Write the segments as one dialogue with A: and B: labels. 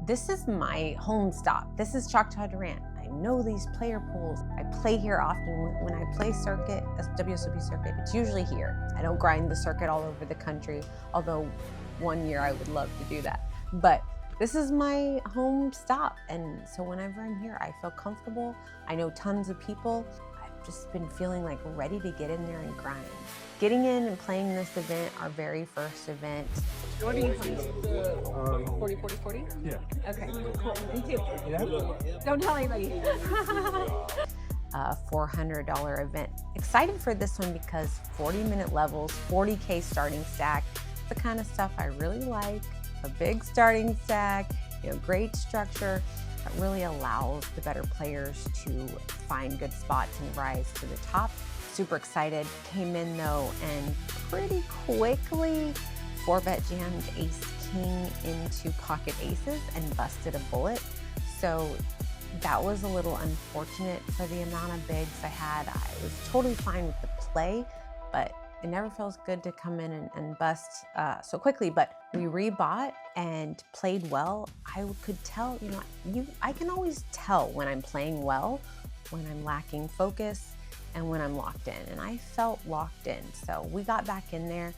A: This is my home stop. This is Choctaw Durant. I know these player pools. I play here often. When I play circuit, a WSOP circuit, it's usually here. I don't grind the circuit all over the country, although one year I would love to do that. But this is my home stop. And so whenever I'm here, I feel comfortable. I know tons of people. I've just been feeling like ready to get in there and grind. Getting in and playing this event, our very first event. What are you playing? 40, 40, 40?
B: Yeah.
A: Okay, cool. Me too.
B: Yeah?
A: Don't tell anybody. $400 event. Excited for this one because 40-minute levels, 40K starting stack. It's the kind of stuff I really like. A big starting stack, great structure that really allows the better players to find good spots and rise to the top. Super excited. Came in though, and pretty quickly 4-bet jammed ace king into pocket aces and busted a bullet. So that was a little unfortunate for the amount of bigs I had. I was totally fine with the play, but it never feels good to come in and bust so quickly. But we rebought and played well. I could tell, I can always tell when I'm playing well, when I'm lacking focus, and when I'm locked in, and I felt locked in. So we got back in there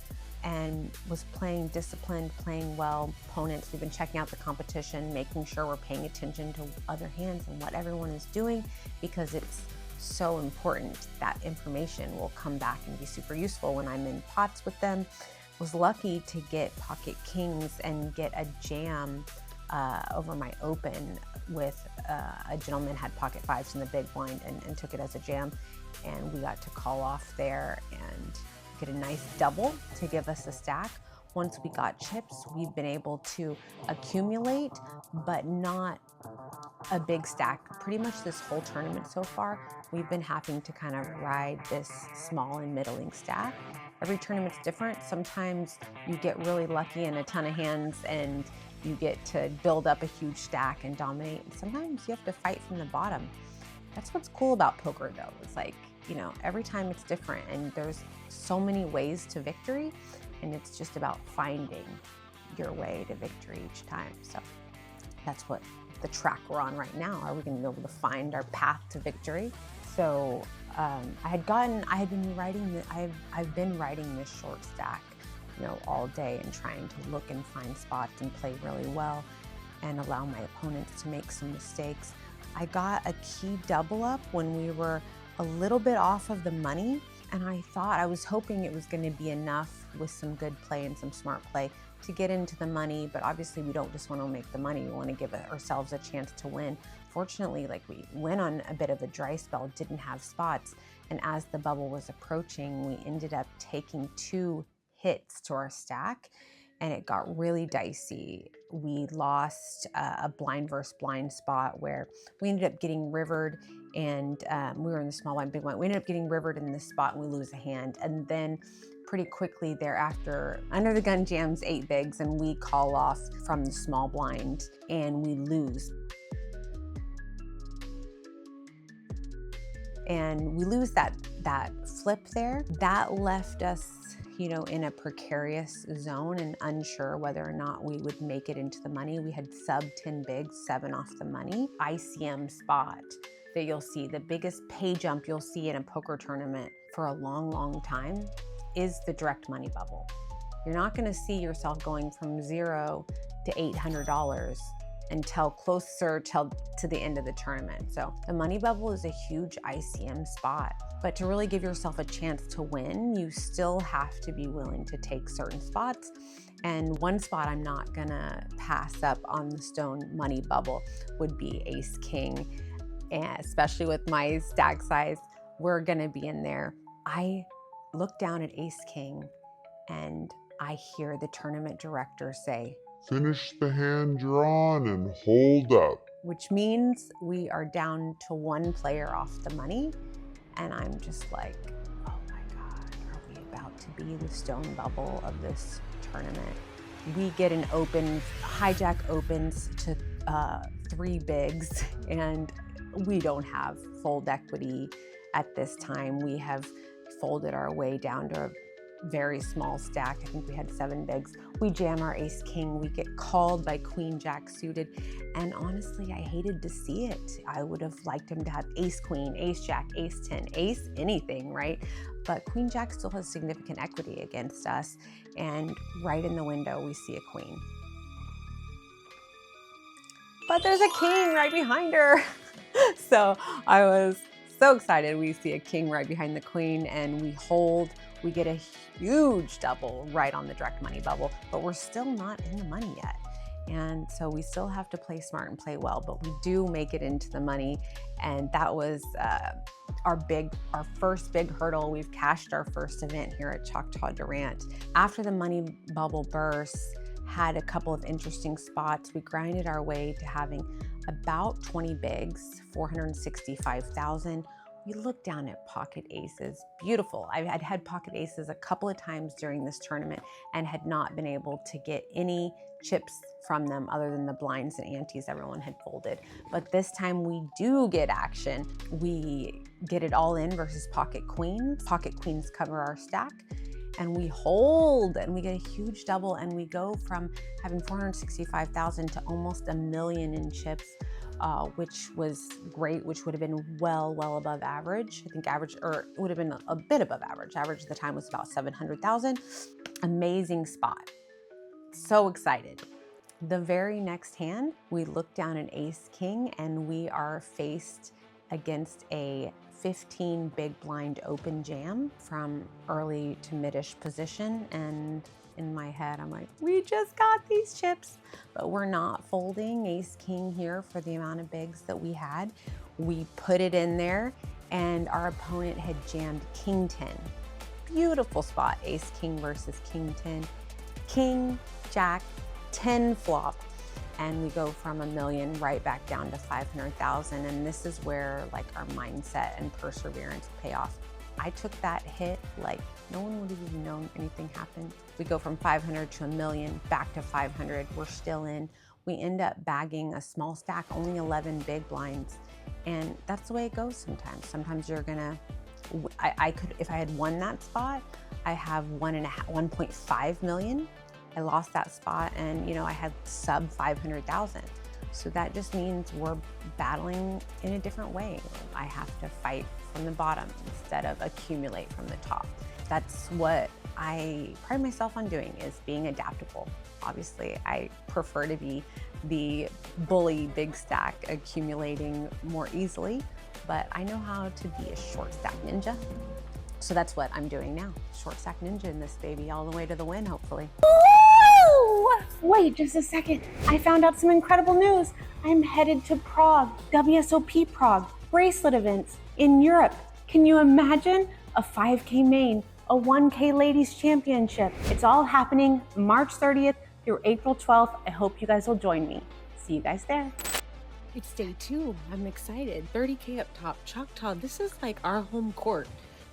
A: and was playing disciplined, playing well. Opponents, we've been checking out the competition, making sure we're paying attention to other hands and what everyone is doing, because it's so important. That information will come back and be super useful when I'm in pots with them. Was lucky to get pocket kings and get a jam over my open with a gentleman had pocket fives in the big blind and took it as a jam. And we got to call off there and get a nice double to give us a stack. Once we got chips, we've been able to accumulate, but not a big stack. Pretty much this whole tournament so far, we've been having to kind of ride this small and middling stack. Every tournament's different. Sometimes you get really lucky in a ton of hands and you get to build up a huge stack and dominate. And sometimes you have to fight from the bottom. That's what's cool about poker though. It's like, every time it's different and there's so many ways to victory, and it's just about finding your way to victory each time. So that's what the track we're on right now. Are we going to be able to find our path to victory? So I've been writing this short stack, all day and trying to look and find spots and play really well and allow my opponents to make some mistakes. I got a key double up when we were a little bit off of the money, and I was hoping it was going to be enough with some good play and some smart play to get into the money. But obviously we don't just want to make the money, we want to give ourselves a chance to win. Fortunately, we went on a bit of a dry spell, didn't have spots, and as the bubble was approaching, we ended up taking 2 hits to our stack, and it got really dicey. We lost a blind versus blind spot where we ended up getting rivered, and we were in the small blind, big blind. We ended up getting rivered in this spot and we lose a hand. And then pretty quickly thereafter, under the gun jams 8 bigs and we call off from the small blind and we lose. And we lose that flip there. That left us in a precarious zone and unsure whether or not we would make it into the money. We had sub 10 bigs, 7 off the money. ICM spot that you'll see, the biggest pay jump you'll see in a poker tournament for a long, long time is the direct money bubble. You're not gonna see yourself going from $0 to $800 until closer to the end of the tournament. So the money bubble is a huge ICM spot. But to really give yourself a chance to win, you still have to be willing to take certain spots. And one spot I'm not gonna pass up on the stone money bubble would be ace king. And especially with my stack size, we're gonna be in there. I look down at ace king and I hear the tournament director say,
C: "Finish the hand drawn and hold up."
A: Which means we are down to 1 player off the money. And I'm just like, oh my God, are we about to be the stone bubble of this tournament? We get an open, hijack opens to 3 bigs, and we don't have fold equity at this time. We have folded our way down to very small stack. I think we had 7 bigs. We jam our ace king, we get called by queen jack suited, and honestly, I hated to see it. I would have liked him to have ace queen, ace jack, ace 10, ace anything, right? But queen jack still has significant equity against us, and right in the window, we see a queen. But there's a king right behind her. So I was so excited. We see a king right behind the queen, and we hold. We get a huge double right on the direct money bubble, but we're still not in the money yet. And so we still have to play smart and play well, but we do make it into the money. And that was our first big hurdle. We've cashed our first event here at Choctaw Durant. After the money bubble burst, had a couple of interesting spots. We grinded our way to having about 20 bigs, 465,000. We looked down at pocket aces, beautiful. I had had pocket aces a couple of times during this tournament and had not been able to get any chips from them other than the blinds and antes everyone had folded. But this time we do get action. We get it all in versus pocket queens. Pocket queens cover our stack, and we hold and we get a huge double, and we go from having 465,000 to almost $1 million in chips, which was great, which would have been well above average. I think average, or it would have been a bit above average. Average at the time was about 700,000. Amazing spot. So excited. The very next hand, we look down an ace king, and we are faced against a 15 big blind open jam from early to mid-ish position. And in my head, I'm like, we just got these chips, but we're not folding ace king here for the amount of bigs that we had. We put it in there, and our opponent had jammed king 10. Beautiful spot, ace king versus king 10. King, jack, 10 flop. And we go from $1 million right back down to 500,000. And this is where like our mindset and perseverance pay off. I took that hit like no one would have even known anything happened. We go from 500 to $1 million, back to 500. We're still in. We end up bagging a small stack, only 11 big blinds. And that's the way it goes sometimes. Sometimes you're gonna, I could, if I had won that spot, I have 1.5 million. I lost that spot, and I had sub 500,000. So that just means we're battling in a different way. I have to fight from the bottom instead of accumulate from the top. That's what I pride myself on doing, is being adaptable. Obviously, I prefer to be the bully big stack, accumulating more easily, but I know how to be a short stack ninja. So that's what I'm doing now. Short stack ninja in this baby, all the way to the win, hopefully.
B: Wait just a second. I found out some incredible news. I'm headed to Prague, WSOP Prague, bracelet events in Europe. Can you imagine? A 5K main, a 1K ladies championship. It's all happening March 30th through April 12th. I hope you guys will join me. See you guys there.
D: It's day 2. I'm excited. 30K up top, Choctaw. This is like our home court.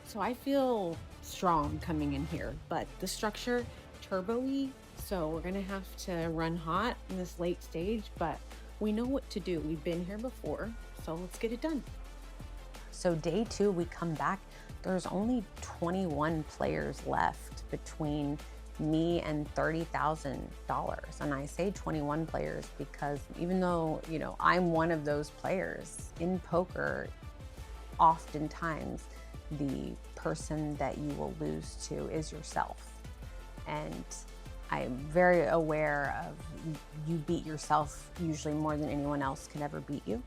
D: So I feel strong coming in here, but the structure, turbo-y, so we're gonna have to run hot in this late stage, but we know what to do. We've been here before, so let's get it done.
A: So day 2, we come back. There's only 21 players left between me and $30,000. And I say 21 players because even though, I'm one of those players in poker, oftentimes the person that you will lose to is yourself. And I'm very aware of you beat yourself usually more than anyone else can ever beat you.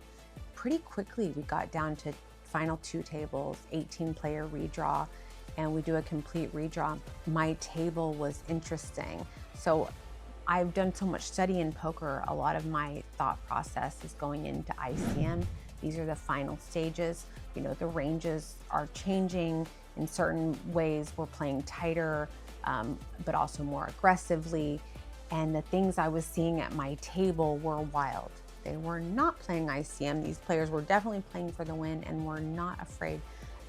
A: Pretty quickly, we got down to final 2 tables, 18 player redraw, and we do a complete redraw. My table was interesting. So I've done so much study in poker, a lot of my thought process is going into ICM. These are the final stages. The ranges are changing in certain ways. We're playing tighter, but also more aggressively. And the things I was seeing at my table were wild. They were not playing ICM. These players were definitely playing for the win and were not afraid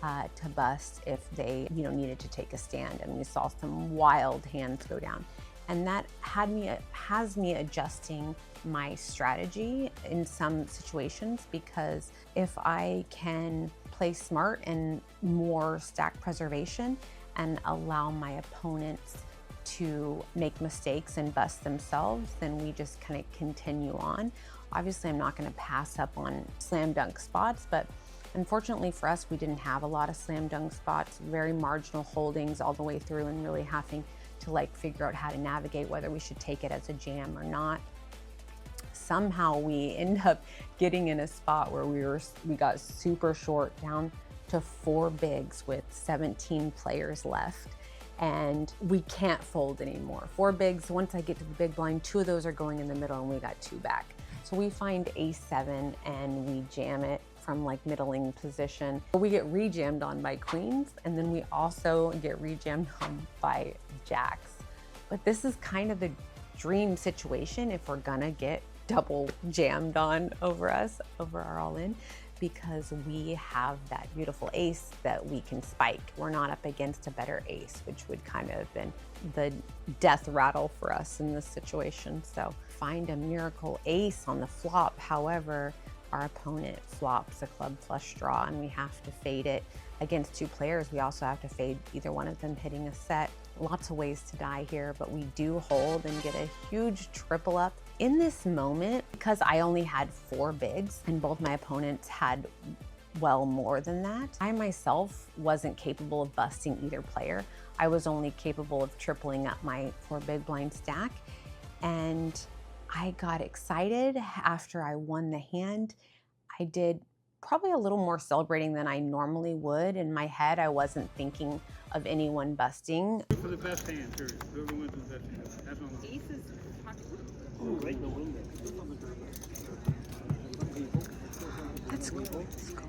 A: to bust if they needed to take a stand. And we saw some wild hands go down. And that has me adjusting my strategy in some situations, because if I can play smart and more stack preservation and allow my opponents to make mistakes and bust themselves, then we just kind of continue on. Obviously, I'm not going to pass up on slam dunk spots, but unfortunately for us, we didn't have a lot of slam dunk spots, very marginal holdings all the way through, and really having to like figure out how to navigate whether we should take it as a jam or not. Somehow we end up getting in a spot where we got super short, down to 4 bigs with 17 players left, and we can't fold anymore. 4 bigs, once I get to the big blind, 2 of those are going in the middle and we got 2 back. So we find ace-7 and we jam it from like middling position. We get re-jammed on by queens, and then we also get re-jammed on by jacks. But this is kind of the dream situation if we're gonna get double jammed on over us, over our all-in, because we have that beautiful ace that we can spike. We're not up against a better ace, which would kind of have been the death rattle for us in this situation. So find a miracle ace on the flop. However, our opponent flops a club flush draw and we have to fade it. Against 2 players, we also have to fade either one of them hitting a set. Lots of ways to die here, but we do hold and get a huge triple up. In this moment, because I only had 4 bigs and both my opponents had well more than that, I myself wasn't capable of busting either player. I was only capable of tripling up my 4 big blind stack. And I got excited after I won the hand. I did probably a little more celebrating than I normally would. In my head, I wasn't thinking of anyone busting.
E: For the best hand, sure. Whoever wins the best hand. That's on the aces. Ooh, right in the window.
A: That's cool. That's cool.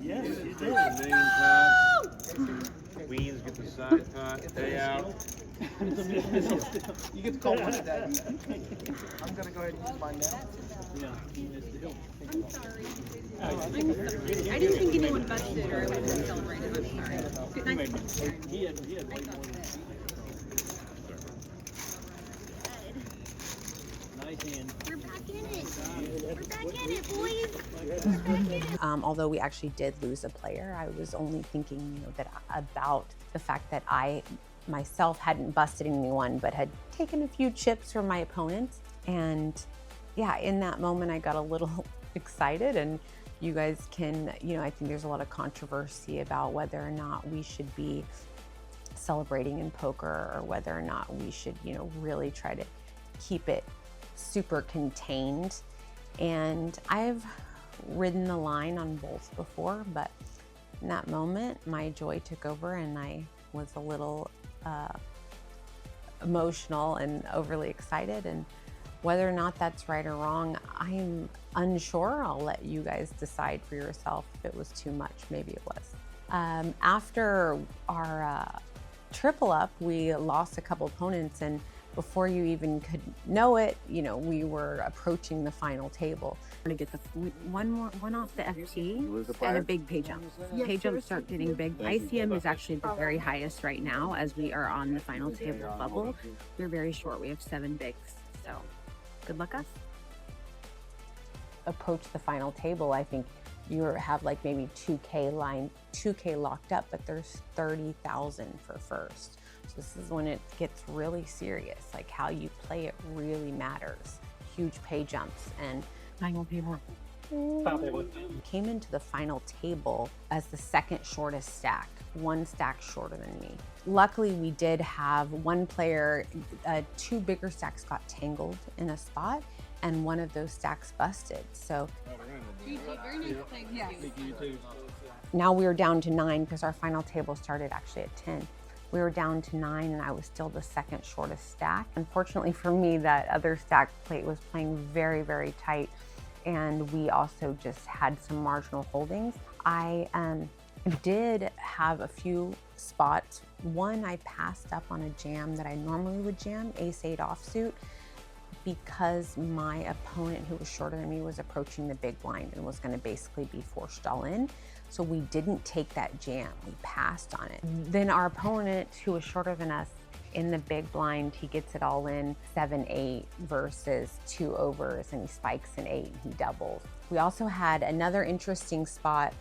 E: Yes, you did.
F: Million pot. Queens get the side pot. Stay out.
G: You get to call one of that. I'm gonna go ahead and use mine now.
H: I'm sorry. I didn't think anyone busted or I would have celebrated. I'm sorry. Good night. We're back in it. We're back in it, boys. We're back in it.
A: Although we actually did lose a player, I was only thinking, about the fact that I myself hadn't busted anyone, but had taken a few chips from my opponents. And yeah, in that moment, I got a little excited. And you guys can, I think there's a lot of controversy about whether or not we should be celebrating in poker or whether or not we should, really try to keep it super contained. And I've ridden the line on both before, but in that moment, my joy took over and I was a little emotional and overly excited. And whether or not that's right or wrong, I'm unsure. I'll let you guys decide for yourself. If it was too much, maybe it was. After our triple up, we lost a couple opponents, and before you even could know it, we were approaching the final table.
D: I'm gonna get the one off the FT and a big pay jump. Pay jumps start getting big. ICM is actually the very highest right now as we are on the final table bubble. We're very short. We have 7 bigs. So good luck us.
A: Approach the final table, I think you have like maybe 2K locked up, but there's 30,000 for first. So this is when it gets really serious. Like how you play it really matters. Huge pay jumps, and
D: I won't pay more.
A: Came into the final table as the second shortest stack, 1 stack shorter than me. Luckily, we did have one player, 2 bigger stacks got tangled in a spot, and one of those stacks busted. So now we were down to 9 because our final table started actually at 10. We were down to 9 and I was still the second shortest stack. Unfortunately for me, that other stack plate was playing very, very tight, and we also just had some marginal holdings. I did have a few spots. One, I passed up on a jam that I normally would jam, ace-8 offsuit, because my opponent, who was shorter than me, was approaching the big blind and was gonna basically be forced all in. So we didn't take that jam, we passed on it. Then our opponent, who was shorter than us, In the big blind, he gets it all in 7-8 versus 2 overs, and he spikes an 8 and he doubles. We also had another interesting spot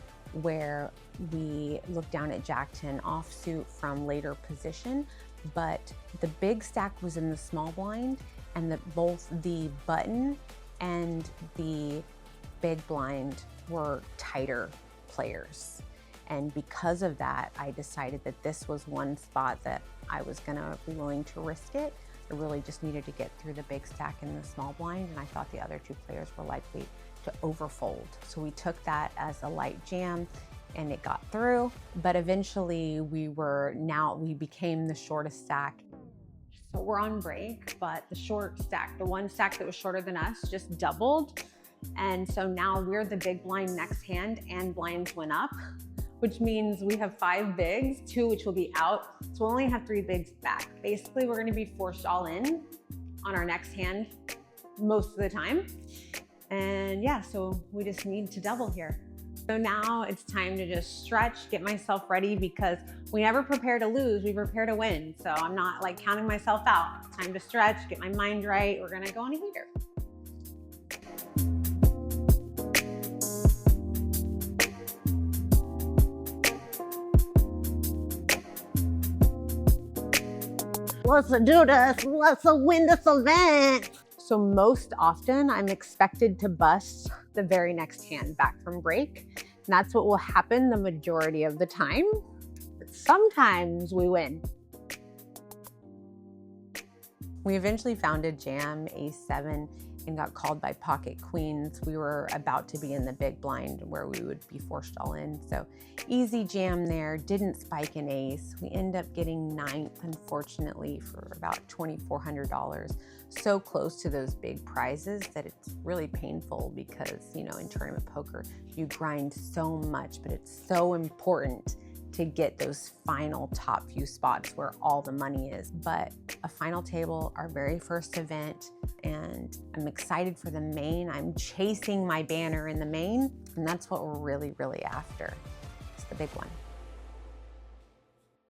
A: where we looked down at Jack-10 offsuit from later position, but the big stack was in the small blind, and both the button and the big blind were tighter players. And because of that, I decided that this was one spot that I was gonna be willing to risk it. I really just needed to get through the big stack and the small blind, and I thought the other 2 players were likely to overfold. So we took that as a light jam, and it got through. But eventually we became the shortest stack. So we're on break, but the short stack, the one stack that was shorter than us, just doubled. And so now we're the big blind next hand, and blinds went up, which means we have 5 bigs, 2 which will be out. So we'll only have 3 bigs back. Basically, we're gonna be forced all in on our next hand most of the time. And yeah, so we just need to double here. So now it's time to just stretch, get myself ready, because we never prepare to lose, we prepare to win. So I'm not like counting myself out. Time to stretch, get my mind right. We're gonna go on a heater.
B: Let's do this. Let's win this event.
A: So most often I'm expected to bust the very next hand back from break. And that's what will happen the majority of the time. But sometimes we win. We eventually found a jam, ace-7, and got called by pocket queens. We were about to be in the big blind where we would be forced all in. So easy jam there, didn't spike an ace. We end up getting 9th, unfortunately, for about $2,400. So close to those big prizes that it's really painful, because, you know, in tournament poker, you grind so much, but it's so important to get those final top few spots where all the money is. But a final table, our very first event, and I'm excited for the main. I'm chasing my banner in the main, and that's what we're really, really after. It's the big one.